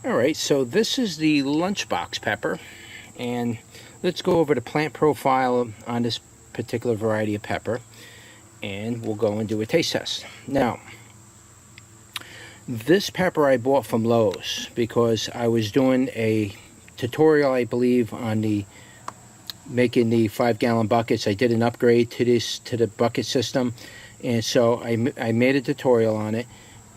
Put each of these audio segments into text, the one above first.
Alright, so this is the Lunchbox pepper, and let's go over the plant profile on this particular variety of pepper, and we'll go and do a taste test. Now, this pepper I bought from Lowe's because I was doing a tutorial, I believe, on the making the 5-gallon buckets. I did an upgrade to the bucket system, and so I made a tutorial on it,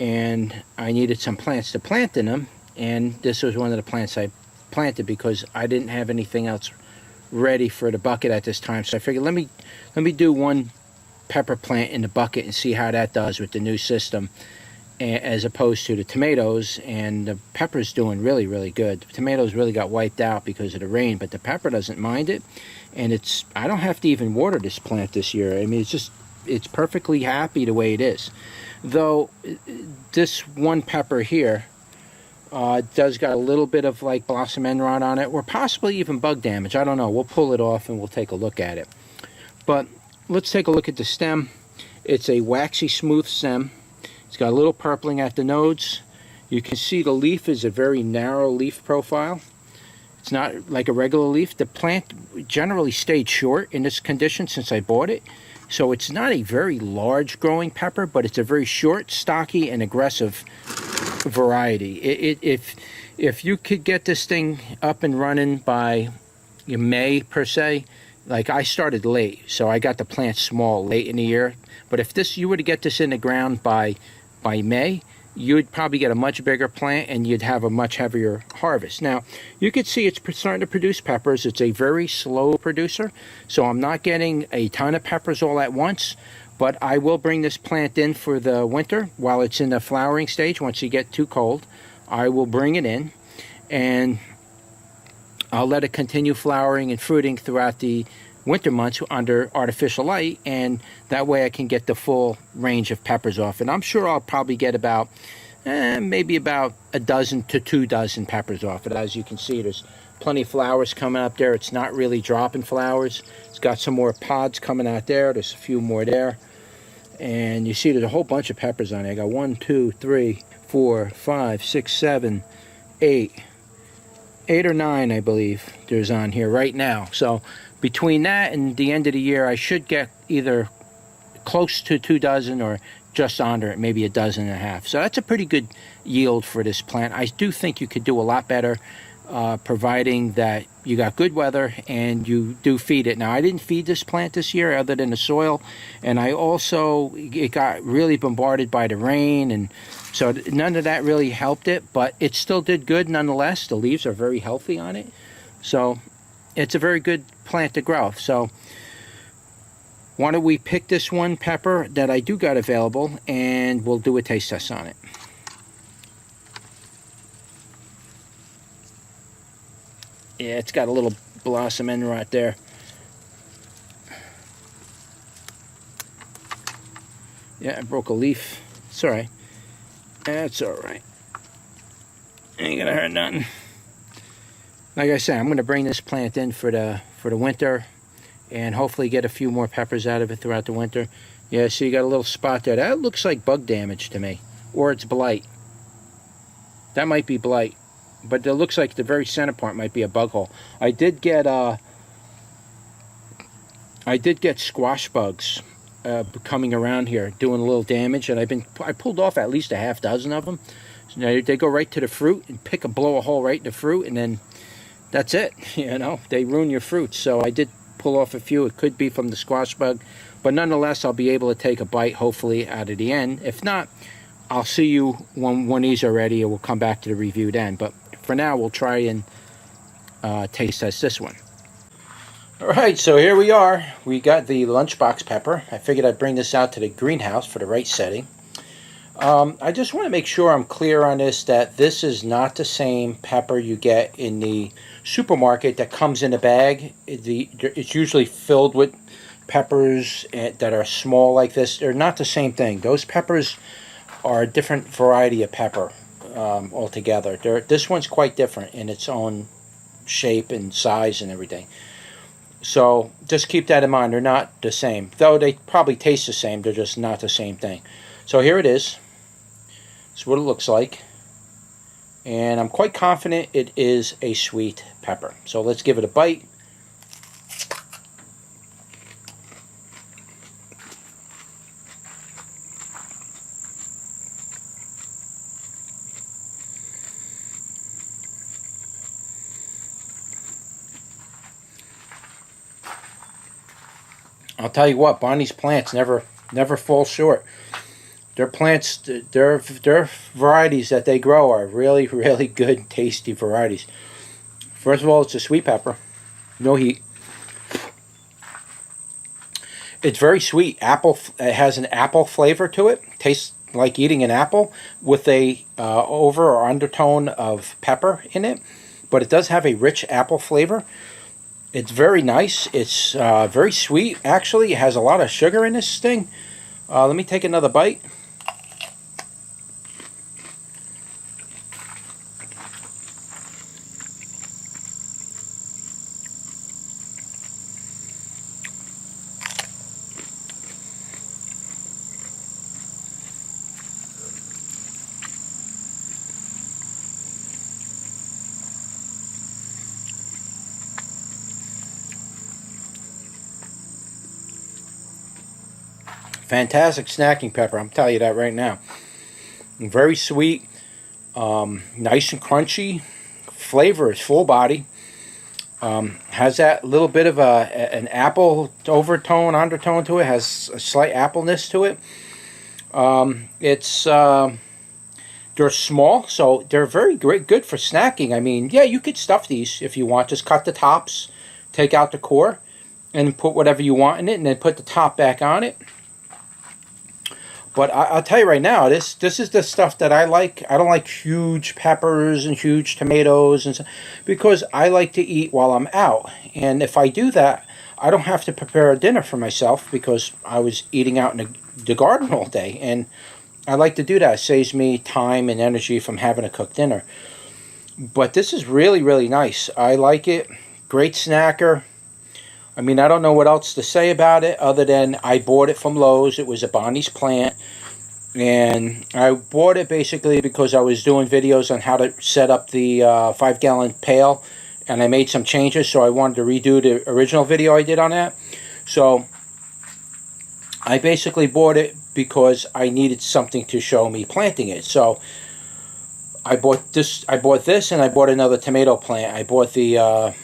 and I needed some plants to plant in them. And this was one of the plants I planted because I didn't have anything else ready for the bucket at this time. So I figured let me do one pepper plant in the bucket and see how that does with the new system, as opposed to the tomatoes. And the pepper's doing really good. The tomatoes really got wiped out because of the rain, but the pepper doesn't mind it. And I don't have to even water this plant this year. I mean, it's perfectly happy the way it is. Though this one pepper here does got a little bit of like blossom end rot on it, or possibly even bug damage. I don't know. We'll pull it off and we'll take a look at it. But let's take a look at the stem. It's a waxy smooth stem. It's got a little purpling at the nodes. You can see the leaf is a very narrow leaf profile. It's not like a regular leaf. The plant generally stayed short in this condition since I bought it. So it's not a very large growing pepper, but it's a very short, stocky, and aggressive variety. If you could get this thing up and running by May per se, like I started late, so I got the plant small late in the year. But if you were to get this in the ground by May, you'd probably get a much bigger plant and you'd have a much heavier harvest. Now, you can see it's starting to produce peppers. It's a very slow producer, so I'm not getting a ton of peppers all at once. But I will bring this plant in for the winter while it's in the flowering stage. Once you get too cold, I will bring it in, and I'll let it continue flowering and fruiting throughout the winter months under artificial light, and that way I can get the full range of peppers off. And I'm sure I'll probably get about maybe about a dozen to 2 dozen peppers off it. As you can see, there's plenty of flowers coming up there. It's not really dropping flowers. It's got some more pods coming out there. There's a few more there. And you see there's a whole bunch of peppers on there. I got 1, 2, 3, 4, 5, 6, 7, 8. 8 or 9, I believe, there's on here right now. So between that and the end of the year, I should get either close to 2 dozen or just under it, maybe 1.5 dozen. So that's a pretty good yield for this plant. I do think you could do a lot better, providing that you got good weather and you do feed it. Now, I didn't feed this plant this year other than the soil, and it got really bombarded by the rain, and so none of that really helped it, but it still did good nonetheless. The leaves are very healthy on it, so it's a very good plant to grow. So why don't we pick this one pepper that I do got available, and we'll do a taste test on it. Yeah, it's got a little blossom end rot there. Yeah, I broke a leaf. It's alright. That's alright. Ain't gonna hurt nothing. Like I said, I'm gonna bring this plant in for the winter, and hopefully get a few more peppers out of it throughout the winter. Yeah, so you got a little spot there. That looks like bug damage to me, or it's blight. That might be blight. But it looks like the very center part might be a bug hole. I did get squash bugs coming around here doing a little damage, and I pulled off at least 1/2 dozen of them. So now they go right to the fruit and blow a hole right in the fruit, and then that's it. You know, they ruin your fruits. So I did pull off a few. It could be from the squash bug, but nonetheless, I'll be able to take a bite hopefully out of the end. If not, I'll see you when these are ready, and we'll come back to the review then. But for now, we'll try and taste test this one. Alright, so here we are. We got the Lunchbox pepper. I figured I'd bring this out to the greenhouse for the right setting. I just want to make sure I'm clear on this, that this is not the same pepper you get in the supermarket that comes in a bag. It's usually filled with peppers that are small like this. They're not the same thing. Those peppers are a different variety of pepper altogether. This one's quite different in its own shape and size and everything. So just keep that in mind. They're not the same. Though they probably taste the same, they're just not the same thing. So here it is. That's what it looks like. And I'm quite confident it is a sweet pepper. So let's give it a bite. I'll tell you what, Bonnie's plants never fall short. Their plants, their varieties that they grow are really, really good, tasty varieties. First of all, it's a sweet pepper, no heat. It's very sweet. Apple. It has an apple flavor to it. Tastes like eating an apple with a over or undertone of pepper in it, but it does have a rich apple flavor. It's very nice. It's very sweet. Actually, it has a lot of sugar in this thing. Let me take another bite. Fantastic snacking pepper, I'm telling you that right now. Very sweet, nice and crunchy. Flavor is full body. Has that little bit of an apple undertone to it. Has a slight appleness to it. They're small, so they're very good for snacking. I mean, yeah, you could stuff these if you want. Just cut the tops, take out the core, and put whatever you want in it, and then put the top back on it. But I'll tell you right now, this is the stuff that I like. I don't like huge peppers and huge tomatoes and stuff, because I like to eat while I'm out. And if I do that, I don't have to prepare a dinner for myself because I was eating out in the garden all day. And I like to do that. It saves me time and energy from having to cook dinner. But this is really, really nice. I like it. Great snacker. I mean, I don't know what else to say about it other than I bought it from Lowe's. It was a Bonnie's plant. And I bought it basically because I was doing videos on how to set up the 5-gallon pail. And I made some changes, so I wanted to redo the original video I did on that. So I basically bought it because I needed something to show me planting it. So I bought this, and I bought another tomato plant. I bought the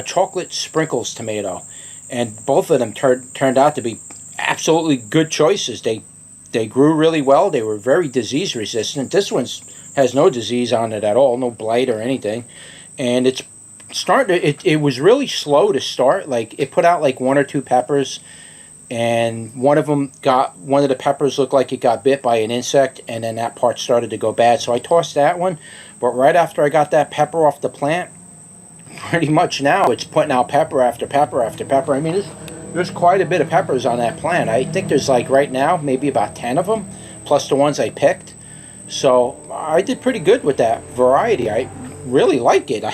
chocolate sprinkles tomato, and both of them turned out to be absolutely good choices. They grew really well. They were very disease resistant. This one has no disease on it at all, no blight or anything, and it's starting. It was really slow to start. Like, it put out like 1 or 2 peppers, and one of the peppers looked like it got bit by an insect, and then that part started to go bad. So I tossed that one, but right after I got that pepper off the plant, pretty much now it's putting out pepper after pepper after pepper. I mean, there's quite a bit of peppers on that plant. I think there's like right now maybe about 10 of them, plus the ones I picked. So I did pretty good with that variety. I really like it.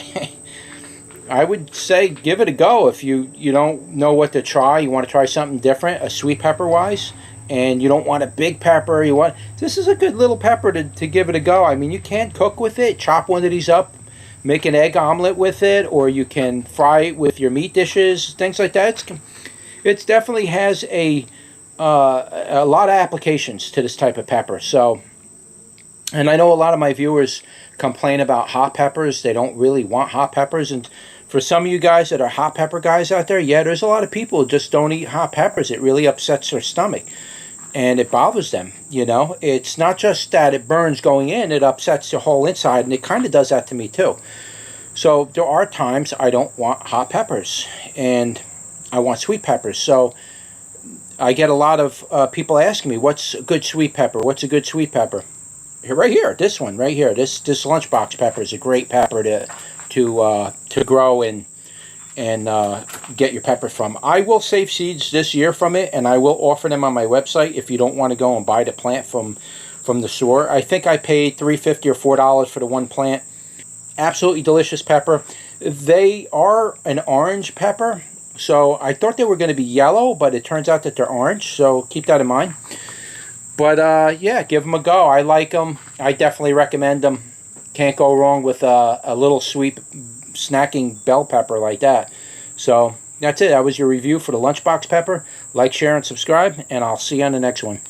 I would say give it a go if you don't know what to try. You want to try something different, a sweet pepper wise, and you don't want a big pepper. This is a good little pepper to give it a go. I mean, you can cook with it. Chop one of these up, make an egg omelet with it, or you can fry it with your meat dishes, things like that. It definitely has a lot of applications to this type of pepper. So, and I know a lot of my viewers complain about hot peppers. They don't really want hot peppers. And for some of you guys that are hot pepper guys out there, yeah, there's a lot of people who just don't eat hot peppers. It really upsets their stomach, and it bothers them. It's not just that it burns going in, it upsets the whole inside, and it kind of does that to me too. So there are times I don't want hot peppers, and I want sweet peppers. So I get a lot of people asking me, what's a good sweet pepper? What's a good sweet pepper? Right here, this one right here. This Lunchbox pepper is a great pepper to grow and get your pepper from. I will save seeds this year from it, and I will offer them on my website if you don't want to go and buy the plant from the store. I think I paid $3.50 or $4 for the one plant. Absolutely delicious pepper. They are an orange pepper, so I thought they were going to be yellow, but it turns out that they're orange, so keep that in mind. But yeah, give them a go. I like them. I definitely recommend them. Can't go wrong with a little sweet snacking bell pepper like that. So that's it. That was your review for the Lunchbox pepper. Like, share, and subscribe, and I'll see you on the next one.